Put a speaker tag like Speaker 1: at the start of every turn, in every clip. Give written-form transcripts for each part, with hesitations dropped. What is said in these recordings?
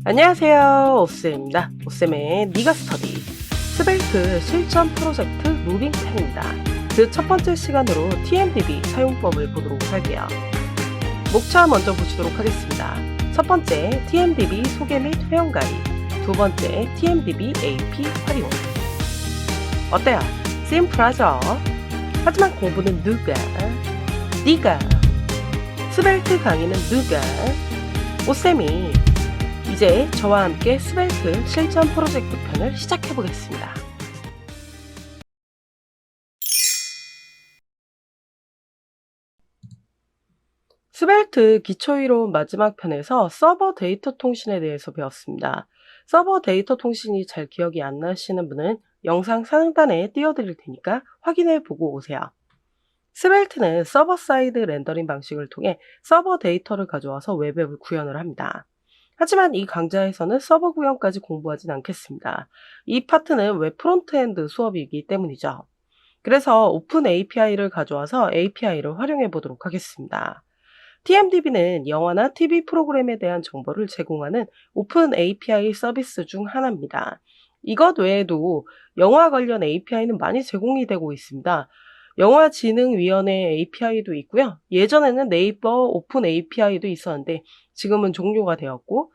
Speaker 1: 안녕하세요, 오쌤입니다. 오쌤의 니가 스터디 스벨트 실전 프로젝트 무빙10입니다. 그 첫 번째 시간으로 TMDB 사용법을 보도록 할게요. 목차 먼저 보시도록 하겠습니다. 첫 번째 TMDB 소개 및 회원가입, 두 번째 TMDB AP 활용. 어때요? 심플하죠? 하지만 공부는 누가? 니가. 스벨트 강의는 누가? 오쌤이. 이제 저와 함께 스벨트 실전 프로젝트 편을 시작해 보겠습니다. 스벨트 기초이론 마지막 편에서 서버 데이터 통신에 대해서 배웠습니다. 서버 데이터 통신이 잘 기억이 안 나시는 분은 영상 상단에 띄워드릴 테니까 확인해 보고 오세요. 스벨트는 서버 사이드 렌더링 방식을 통해 서버 데이터를 가져와서 웹앱을 구현을 합니다. 하지만 이 강좌에서는 서버 구현까지 공부하진 않겠습니다. 이 파트는 웹 프론트엔드 수업이기 때문이죠. 그래서 오픈 API를 가져와서 API를 활용해 보도록 하겠습니다. TMDB는 영화나 TV 프로그램에 대한 정보를 제공하는 오픈 API 서비스 중 하나입니다. 이것 외에도 영화 관련 API는 많이 제공이 되고 있습니다. 영화진흥위원회 API도 있고요. 예전에는 네이버 오픈 API도 있었는데 지금은 종료가 되었고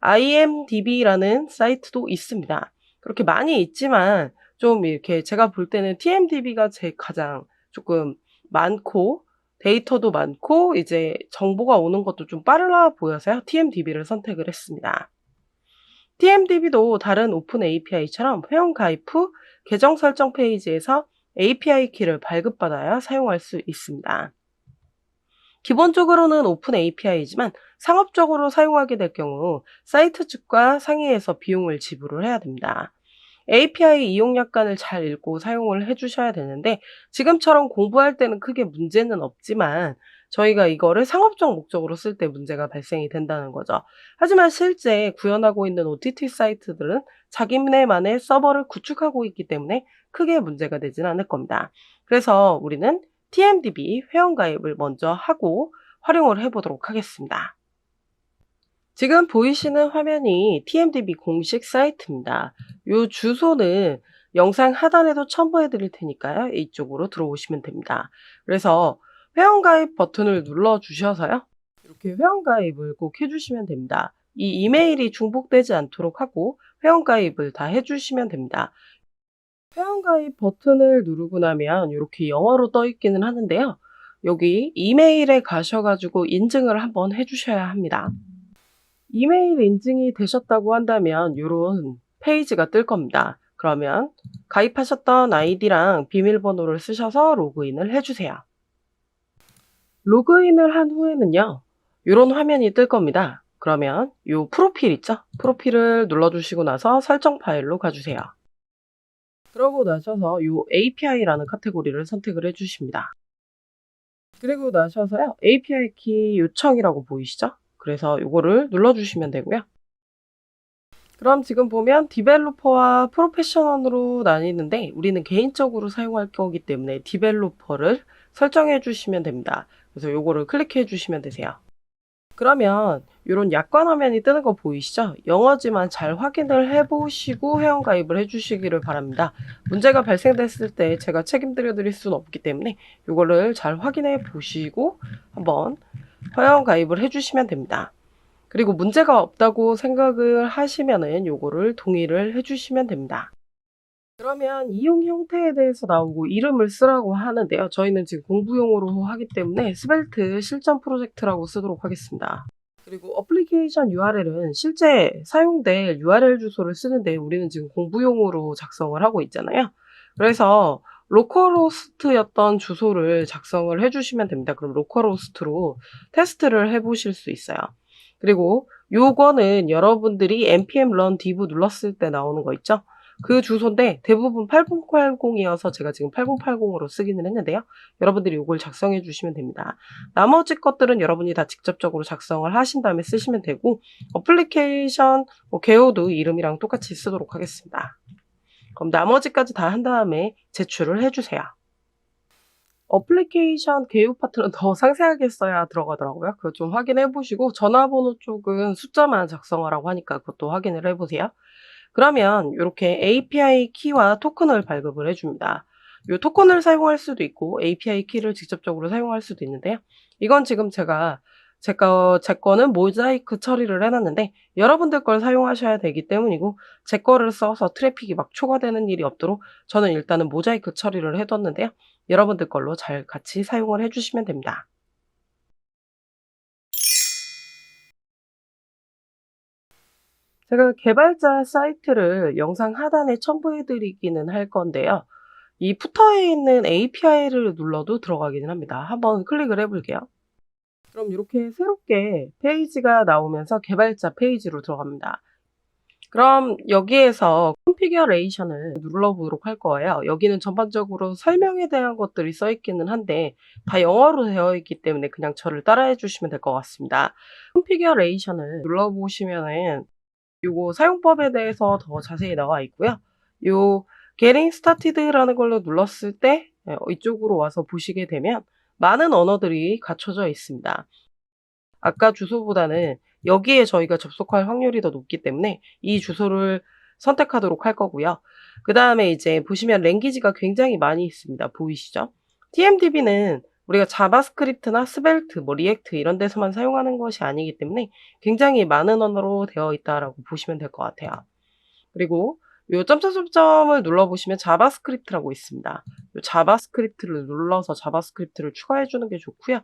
Speaker 1: IMDb라는 사이트도 있습니다. 그렇게 많이 있지만 좀 이렇게 제가 볼 때는 TMDB가 제 가장 조금 많고 데이터도 많고 이제 정보가 오는 것도 좀 빨라 보여서요. TMDB를 선택을 했습니다. TMDB도 다른 오픈 API처럼 회원 가입 후 계정 설정 페이지에서 API 키를 발급받아야 사용할 수 있습니다. 기본적으로는 오픈 API이지만 상업적으로 사용하게 될 경우 사이트 측과 상의해서 비용을 지불을 해야 됩니다. API 이용 약관을 잘 읽고 사용을 해주셔야 되는데 지금처럼 공부할 때는 크게 문제는 없지만 저희가 이거를 상업적 목적으로 쓸 때 문제가 발생이 된다는 거죠. 하지만 실제 구현하고 있는 OTT 사이트들은 자기네만의 서버를 구축하고 있기 때문에 크게 문제가 되진 않을 겁니다. 그래서 우리는 TMDB 회원가입을 먼저 하고 활용을 해보도록 하겠습니다. 지금 보이시는 화면이 TMDB 공식 사이트입니다. 이 주소는 영상 하단에도 첨부해 드릴 테니까요. 이쪽으로 들어오시면 됩니다. 그래서 회원가입 버튼을 눌러 주셔서요. 이렇게 회원가입을 꼭 해주시면 됩니다. 이 이메일이 중복되지 않도록 하고 회원가입을 다 해주시면 됩니다. 회원가입 버튼을 누르고 나면 이렇게 영어로 떠 있기는 하는데요. 여기 이메일에 가셔가지고 인증을 한번 해주셔야 합니다. 이메일 인증이 되셨다고 한다면 이런 페이지가 뜰 겁니다. 그러면 가입하셨던 아이디랑 비밀번호를 쓰셔서 로그인을 해주세요. 로그인을 한 후에는요. 이런 화면이 뜰 겁니다. 그러면 이 프로필 있죠? 프로필을 눌러주시고 나서 설정 파일로 가주세요. 그러고 나셔서 이 API라는 카테고리를 선택을 해주십니다. 그리고 나셔서요. API 키 요청이라고 보이시죠? 그래서 이거를 눌러주시면 되고요. 그럼 지금 보면 디벨로퍼와 프로페셔널로 나뉘는데 우리는 개인적으로 사용할 거기 때문에 디벨로퍼를 설정해 주시면 됩니다. 그래서 이거를 클릭해 주시면 되세요. 그러면 이런 약관 화면이 뜨는 거 보이시죠? 영어지만 잘 확인을 해보시고 회원가입을 해주시기를 바랍니다. 문제가 발생됐을 때 제가 책임드려 드릴 수는 없기 때문에 이거를 잘 확인해 보시고 한번 회원가입을 해주시면 됩니다. 그리고 문제가 없다고 생각을 하시면은 요거를 동의를 해주시면 됩니다. 그러면 이용 형태에 대해서 나오고 이름을 쓰라고 하는데요. 저희는 지금 공부용으로 하기 때문에 스벨트 실전 프로젝트라고 쓰도록 하겠습니다. 그리고 어플리케이션 URL은 실제 사용될 URL 주소를 쓰는데 우리는 지금 공부용으로 작성을 하고 있잖아요. 그래서 로컬호스트였던 주소를 작성을 해주시면 됩니다. 그럼 로컬호스트로 테스트를 해보실 수 있어요. 그리고 요거는 여러분들이 npm run div 눌렀을 때 나오는 거 있죠? 그 주소인데 대부분 8080이어서 제가 지금 8080으로 쓰기는 했는데요. 여러분들이 이걸 작성해 주시면 됩니다. 나머지 것들은 여러분이 다 직접적으로 작성을 하신 다음에 쓰시면 되고 어플리케이션 개요도 이름이랑 똑같이 쓰도록 하겠습니다. 그럼 나머지까지 다 한 다음에 제출을 해주세요. 어플리케이션 개요 파트는 더 상세하게 써야 들어가더라고요. 그거 좀 확인해 보시고 전화번호 쪽은 숫자만 작성하라고 하니까 그것도 확인을 해 보세요. 그러면 요렇게 API 키와 토큰을 발급을 해 줍니다. 요 토큰을 사용할 수도 있고 API 키를 직접적으로 사용할 수도 있는데요. 이건 지금 제 거는 모자이크 처리를 해 놨는데 여러분들 걸 사용하셔야 되기 때문이고 제 거를 써서 트래픽이 막 초과되는 일이 없도록 저는 일단은 모자이크 처리를 해 뒀는데요. 여러분들 걸로 잘 같이 사용을 해 주시면 됩니다. 제가 개발자 사이트를 영상 하단에 첨부해 드리기는 할 건데요. 이 푸터에 있는 API를 눌러도 들어가기는 합니다. 한번 클릭을 해 볼게요. 그럼 이렇게 새롭게 페이지가 나오면서 개발자 페이지로 들어갑니다. 그럼 여기에서 컨피규레이션을 눌러보도록 할 거예요. 여기는 전반적으로 설명에 대한 것들이 써 있기는 한데 다 영어로 되어 있기 때문에 그냥 저를 따라해 주시면 될 것 같습니다. 컨피규레이션을 눌러보시면은 요거 사용법에 대해서 더 자세히 나와 있고요. 요 Getting Started라는 걸로 눌렀을 때 이쪽으로 와서 보시게 되면 많은 언어들이 갖춰져 있습니다. 아까 주소보다는 여기에 저희가 접속할 확률이 더 높기 때문에 이 주소를 선택하도록 할 거고요. 그다음에 이제 보시면 랭귀지가 굉장히 많이 있습니다. 보이시죠? TMDB는 우리가 자바스크립트나 스벨트, 뭐 리액트 이런 데서만 사용하는 것이 아니기 때문에 굉장히 많은 언어로 되어 있다라고 보시면 될 것 같아요. 그리고 요 점점점점을 눌러보시면 자바스크립트라고 있습니다. 요 자바스크립트를 눌러서 자바스크립트를 추가해 주는 게 좋고요.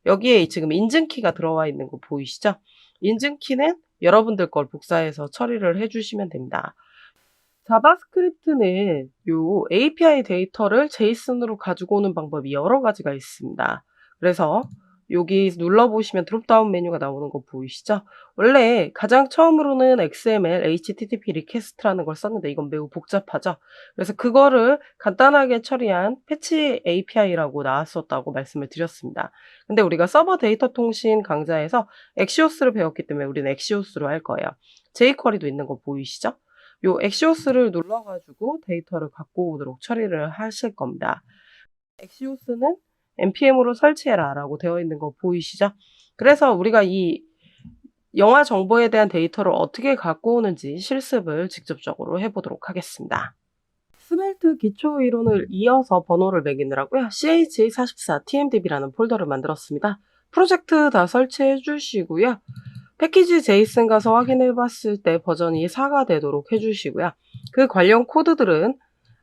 Speaker 1: 여기에 지금 인증키가 들어와 있는 거 보이시죠? 인증키는 여러분들 걸 복사해서 처리를 해 주시면 됩니다. 자바스크립트는 요 API 데이터를 제이슨으로 가지고 오는 방법이 여러 가지가 있습니다. 그래서 여기 눌러보시면 드롭다운 메뉴가 나오는 거 보이시죠? 원래 가장 처음으로는 XML, HTTP 리퀘스트라는 걸 썼는데 이건 매우 복잡하죠? 그래서 그거를 간단하게 처리한 패치 API라고 나왔었다고 말씀을 드렸습니다. 근데 우리가 서버 데이터 통신 강좌에서 엑시오스를 배웠기 때문에 우리는 엑시오스로 할 거예요. jQuery도 있는 거 보이시죠? 요 엑시오스를 눌러가지고 데이터를 갖고 오도록 처리를 하실 겁니다. 엑시오스는 npm으로 설치해라 라고 되어 있는 거 보이시죠? 그래서 우리가 이 영화 정보에 대한 데이터를 어떻게 갖고 오는지 실습을 직접적으로 해보도록 하겠습니다. 스멜트 기초 이론을 이어서 번호를 매기느라고요. ch44 tmdb라는 폴더를 만들었습니다. 프로젝트 다 설치해 주시고요. 패키지 제이슨 가서 확인해 봤을 때 버전이 4가 되도록 해주시고요. 그 관련 코드들은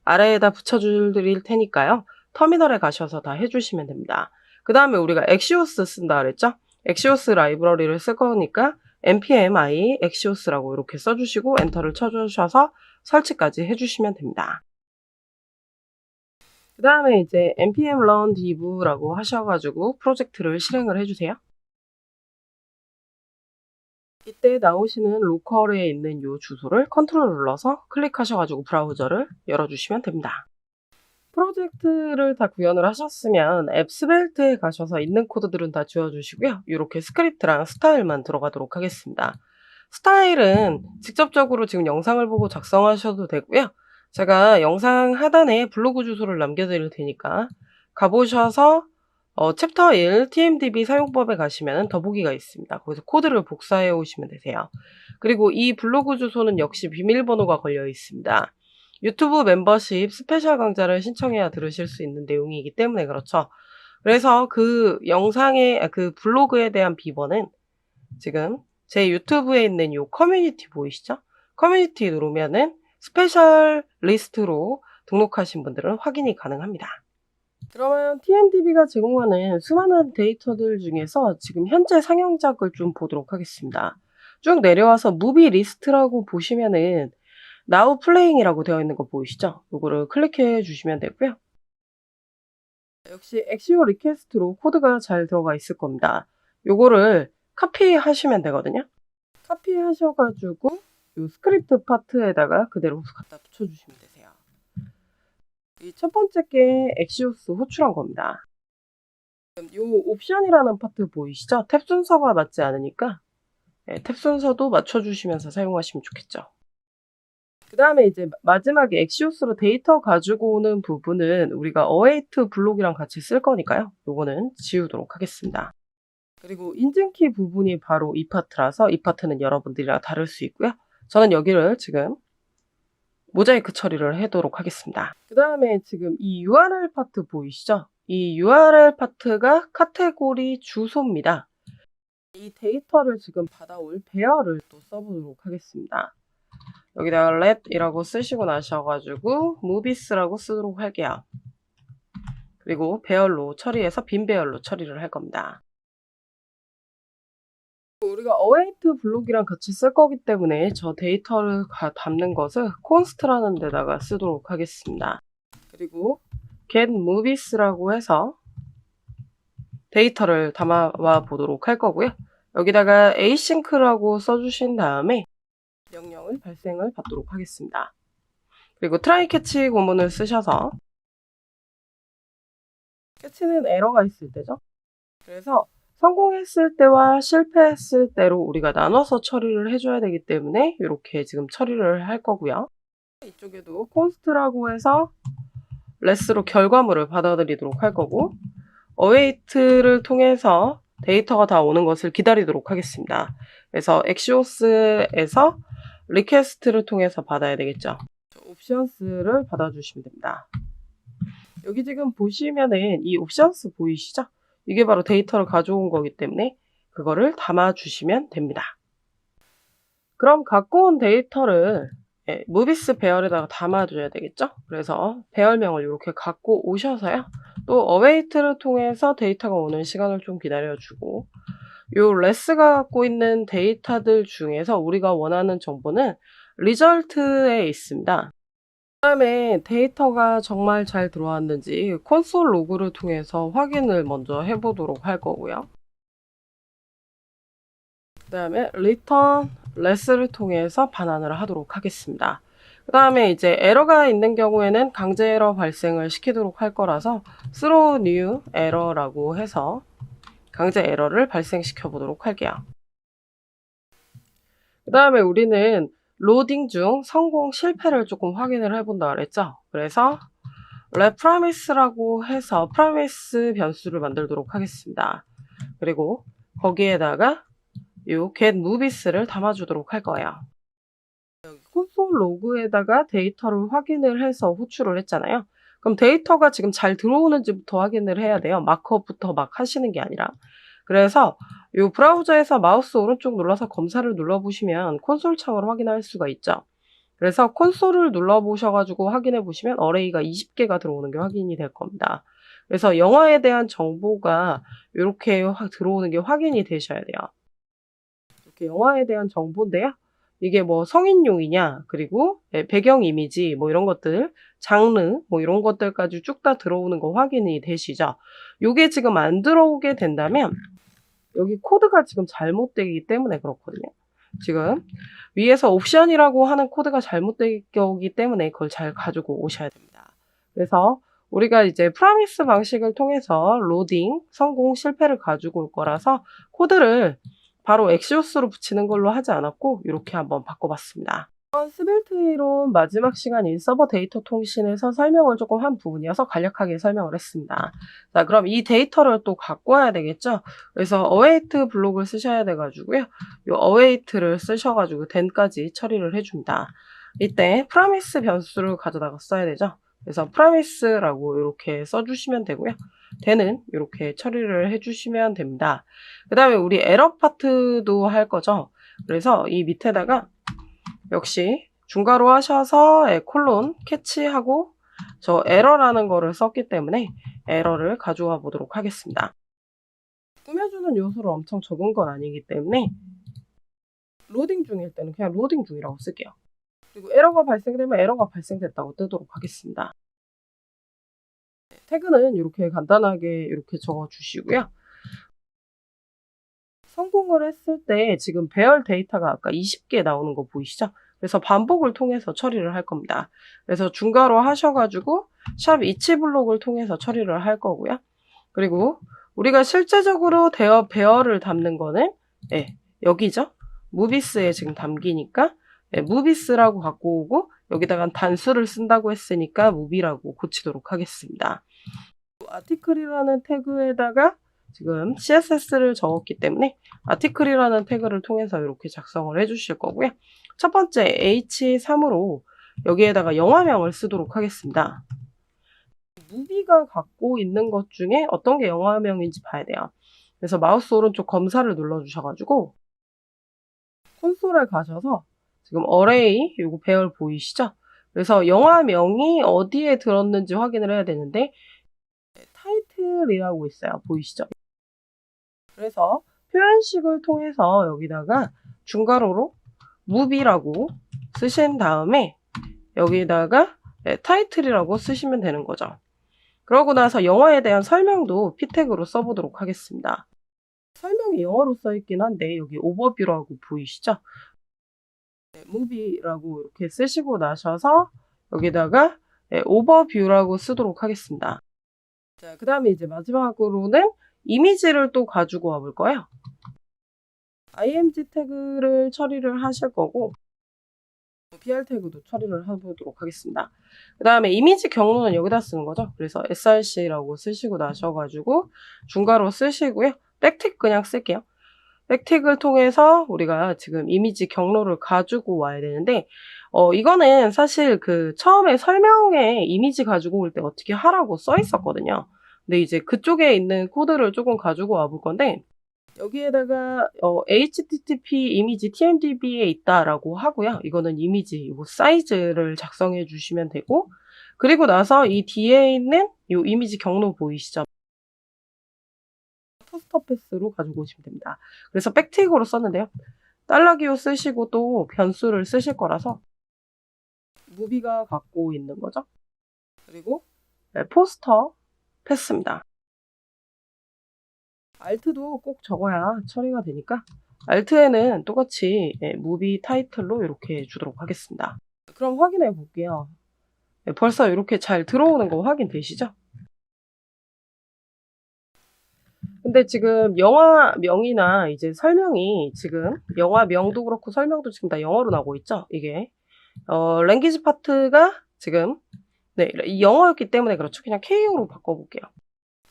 Speaker 1: 아래에다 붙여드릴 테니까요. 터미널에 가셔서 다 해주시면 됩니다. 그 다음에 우리가 엑시오스 쓴다 그랬죠? 엑시오스 라이브러리를 쓸 거니까 npm i 엑시오스라고 이렇게 써주시고 엔터를 쳐주셔서 설치까지 해주시면 됩니다. 그 다음에 이제 npm run div라고 하셔가지고 프로젝트를 실행을 해주세요. 이때 나오시는 로컬에 있는 이 주소를 컨트롤 눌러서 클릭하셔가지고 브라우저를 열어주시면 됩니다. 프로젝트를 다 구현을 하셨으면 앱스벨트에 가셔서 있는 코드들은 다 지워주시고요. 이렇게 스크립트랑 스타일만 들어가도록 하겠습니다. 스타일은 직접적으로 지금 영상을 보고 작성하셔도 되고요. 제가 영상 하단에 블로그 주소를 남겨드릴 테니까 가보셔서 챕터 1 TMDB 사용법에 가시면 더보기가 있습니다. 거기서 코드를 복사해 오시면 되세요. 그리고 이 블로그 주소는 역시 비밀번호가 걸려 있습니다. 유튜브 멤버십 스페셜 강좌를 신청해야 들으실 수 있는 내용이기 때문에 그렇죠. 그래서 그 영상의 그 블로그에 대한 비번은 지금 제 유튜브에 있는 요 커뮤니티 보이시죠? 커뮤니티 누르면은 스페셜 리스트로 등록하신 분들은 확인이 가능합니다. 그러면 TMDB가 제공하는 수많은 데이터들 중에서 지금 현재 상영작을 좀 보도록 하겠습니다. 쭉 내려와서 무비 리스트라고 보시면은 Now Playing이라고 되어 있는 거 보이시죠? 이거를 클릭해 주시면 되고요. 역시 엑시오 리퀘스트로 코드가 잘 들어가 있을 겁니다. 요거를 카피하시면 되거든요. 카피하셔가지고 요 스크립트 파트에다가 그대로 갖다 붙여주시면 되세요. 이 첫 번째 게 엑시오스 호출한 겁니다. 요 옵션이라는 파트 보이시죠? 탭 순서가 맞지 않으니까 탭 순서도 맞춰주시면서 사용하시면 좋겠죠. 그 다음에 이제 마지막에 엑시오스로 데이터 가지고 오는 부분은 우리가 await 블록이랑 같이 쓸 거니까요. 요거는 지우도록 하겠습니다. 그리고 인증키 부분이 바로 이 파트라서 이 파트는 여러분들이랑 다를 수 있고요. 저는 여기를 지금 모자이크 처리를 하도록 하겠습니다. 그 다음에 지금 이 URL 파트 보이시죠? 이 URL 파트가 카테고리 주소입니다. 이 데이터를 지금 받아올 배열을 또 써보도록 하겠습니다. 여기다가 let이라고 쓰시고 나셔가지고 movies라고 쓰도록 할게요. 그리고 배열로 처리해서 빈 배열로 처리를 할 겁니다. 우리가 await 블록이랑 같이 쓸 거기 때문에 저 데이터를 담는 것을 const라는 데다가 쓰도록 하겠습니다. 그리고 get movies라고 해서 데이터를 담아와 보도록 할 거고요. 여기다가 async라고 써주신 다음에 명령을 발생을 받도록 하겠습니다. 그리고 try catch 구문을 쓰셔서 catch는 에러가 있을 때죠. 그래서 성공했을 때와 실패했을 때로 우리가 나눠서 처리를 해줘야 되기 때문에 이렇게 지금 처리를 할 거고요. 이쪽에도 const라고 해서 less로 결과물을 받아들이도록 할 거고 await를 통해서 데이터가 다 오는 것을 기다리도록 하겠습니다. 그래서 엑시오스에서 리퀘스트를 통해서 받아야 되겠죠. 옵션스를 받아주시면 됩니다. 여기 지금 보시면은 이 옵션스 보이시죠? 이게 바로 데이터를 가져온 거기 때문에 그거를 담아주시면 됩니다. 그럼 갖고 온 데이터를 무비스 배열에다가 담아줘야 되겠죠? 그래서 배열명을 이렇게 갖고 오셔서요. 또 await를 통해서 데이터가 오는 시간을 좀 기다려주고 요 레스가 갖고 있는 데이터들 중에서 우리가 원하는 정보는 리절트에 있습니다. 그 다음에 데이터가 정말 잘 들어왔는지 콘솔 로그를 통해서 확인을 먼저 해보도록 할 거고요. 그 다음에 return less를 통해서 반환을 하도록 하겠습니다. 그 다음에 이제 에러가 있는 경우에는 강제 에러 발생을 시키도록 할 거라서 throw new error라고 해서 강제 에러를 발생시켜 보도록 할게요. 그 다음에 우리는 로딩 중 성공 실패를 조금 확인을 해본다 그랬죠. 그래서 repromise라고 해서 promise 변수를 만들도록 하겠습니다. 그리고 거기에다가 요 get movies를 담아주도록 할 거예요. 여기 콘솔 로그에다가 데이터를 확인을 해서 호출을 했잖아요. 그럼 데이터가 지금 잘 들어오는지부터 확인을 해야 돼요. 마크업부터 막 하시는 게 아니라. 그래서 이 브라우저에서 마우스 오른쪽 눌러서 검사를 눌러보시면 콘솔 창으로 확인할 수가 있죠. 그래서 콘솔을 눌러보셔가지고 확인해 보시면 어레이가 20개가 들어오는 게 확인이 될 겁니다. 그래서 영화에 대한 정보가 이렇게 들어오는 게 확인이 되셔야 돼요. 이렇게 영화에 대한 정보인데요. 이게 뭐 성인용이냐, 그리고 배경 이미지, 뭐 이런 것들, 장르, 뭐 이런 것들까지 쭉 다 들어오는 거 확인이 되시죠? 요게 지금 안 들어오게 된다면, 여기 코드가 지금 잘못되기 때문에 그렇거든요. 지금 위에서 옵션이라고 하는 코드가 잘못되기 때문에 그걸 잘 가지고 오셔야 됩니다. 그래서 우리가 이제 프라미스 방식을 통해서 로딩, 성공, 실패를 가지고 올 거라서 코드를 바로 엑시오스로 붙이는 걸로 하지 않았고 이렇게 한번 바꿔봤습니다. 스빌트 이론 마지막 시간인 서버 데이터 통신에서 설명을 조금 한 부분이어서 간략하게 설명을 했습니다. 자, 그럼 이 데이터를 또 갖고 와야 되겠죠? 그래서 await 블록을 쓰셔야 돼가지고요. 이 await를 쓰셔가지고 then까지 처리를 해줍니다. 이때 promise 변수를 가져다가 써야 되죠? 그래서 promise라고 이렇게 써주시면 되고요. then은 이렇게 처리를 해주시면 됩니다. 그 다음에 우리 에러 파트도 할 거죠? 그래서 이 밑에다가 역시 중괄호 하셔서 콜론 캐치하고 저 에러라는 거를 썼기 때문에 에러를 가져와 보도록 하겠습니다. 꾸며주는 요소를 엄청 적은 건 아니기 때문에 로딩 중일 때는 그냥 로딩 중이라고 쓸게요. 그리고 에러가 발생되면 에러가 발생됐다고 뜨도록 하겠습니다. 태그는 이렇게 간단하게 이렇게 적어주시고요. 성공을 했을 때 지금 배열 데이터가 아까 20개 나오는 거 보이시죠? 그래서 반복을 통해서 처리를 할 겁니다. 그래서 중괄호 하셔가지고 샵 이치 블록을 통해서 처리를 할 거고요. 그리고 우리가 실제적으로 배열을 담는 거는 여기죠. 무비스에 지금 담기니까 무비스라고 갖고 오고 여기다가 단수를 쓴다고 했으니까 movie라고 고치도록 하겠습니다. article이라는 태그에다가 지금 CSS를 적었기 때문에 article이라는 태그를 통해서 이렇게 작성을 해주실 거고요. 첫 번째 H3으로 여기에다가 영화명을 쓰도록 하겠습니다. 무비가 갖고 있는 것 중에 어떤 게 영화명인지 봐야 돼요. 그래서 마우스 오른쪽 검사를 눌러주셔가지고 콘솔에 가셔서 지금 어레이 요거 배열 보이시죠? 그래서 영화명이 어디에 들었는지 확인을 해야 되는데 타이틀이라고 있어요. 보이시죠? 그래서 표현식을 통해서 여기다가 중괄호로 무비라고 쓰신 다음에 여기다가 타이틀이라고 쓰시면 되는 거죠. 그러고 나서 영화에 대한 설명도 피택으로 써보도록 하겠습니다. 설명이 영어로 써있긴 한데 여기 오버뷰라고 보이시죠? 무비라고 이렇게 쓰시고 나셔서 여기다가 오버뷰라고 쓰도록 하겠습니다. 자, 그 다음에 이제 마지막으로는 이미지를 또 가지고 와볼 거예요. img 태그를 처리를 하실 거고 br 태그도 처리를 해보도록 하겠습니다. 그 다음에 이미지 경로는 여기다 쓰는 거죠. 그래서 src라고 쓰시고 나셔가지고 중괄호 쓰시고요. 백틱 그냥 쓸게요. 백틱을 통해서 우리가 지금 이미지 경로를 가지고 와야 되는데 이거는 사실 그 처음에 설명에 이미지 가지고 올 때 어떻게 하라고 써 있었거든요. 근데 이제 그쪽에 있는 코드를 조금 가지고 와볼 건데 여기에다가 http 이미지 tmdb에 있다라고 하고요. 이거는 이미지 이거 사이즈를 작성해 주시면 되고 그리고 나서 이 뒤에 있는 이 이미지 경로 보이시죠? 포스터 패스로 가지고 오시면 됩니다. 그래서 백틱으로 썼는데요. 달러기호 쓰시고 또 변수를 쓰실 거라서 무비가 갖고 있는 거죠. 그리고 포스터 패스입니다. Alt도 꼭 적어야 처리가 되니까 Alt에는 똑같이 무비 타이틀로 이렇게 주도록 하겠습니다. 그럼 확인해 볼게요. 벌써 이렇게 잘 들어오는 거 확인되시죠? 근데 지금 영화명이나 이제 설명이 지금 영화명도 그렇고 설명도 지금 다 영어로 나오고 있죠? 이게 랭귀지 파트가 지금 영어였기 때문에 그렇죠. 그냥 K어로 바꿔볼게요.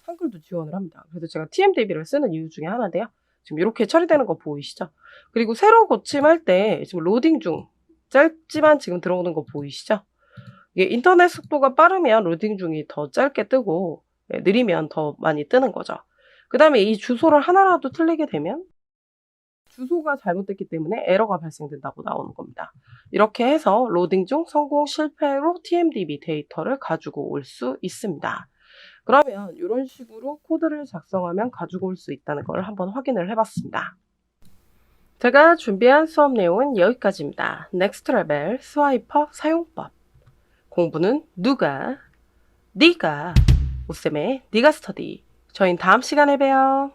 Speaker 1: 한글도 지원을 합니다. 그래서 제가 TMDB를 쓰는 이유 중에 하나인데요. 지금 이렇게 처리되는 거 보이시죠? 그리고 새로 고침할 때 지금 로딩 중 짧지만 지금 들어오는 거 보이시죠? 이게 인터넷 속도가 빠르면 로딩 중이 더 짧게 뜨고 느리면 더 많이 뜨는 거죠. 그 다음에 이 주소를 하나라도 틀리게 되면 주소가 잘못됐기 때문에 에러가 발생된다고 나오는 겁니다. 이렇게 해서 로딩 중 성공 실패로 TMDB 데이터를 가지고 올 수 있습니다. 그러면 이런 식으로 코드를 작성하면 가지고 올 수 있다는 걸 한번 확인을 해봤습니다. 제가 준비한 수업 내용은 여기까지입니다. 넥스트 레벨 스와이퍼 사용법. 공부는 누가? 네가. 오쌤의 네가 스터디. 저희는 다음 시간에 봬요.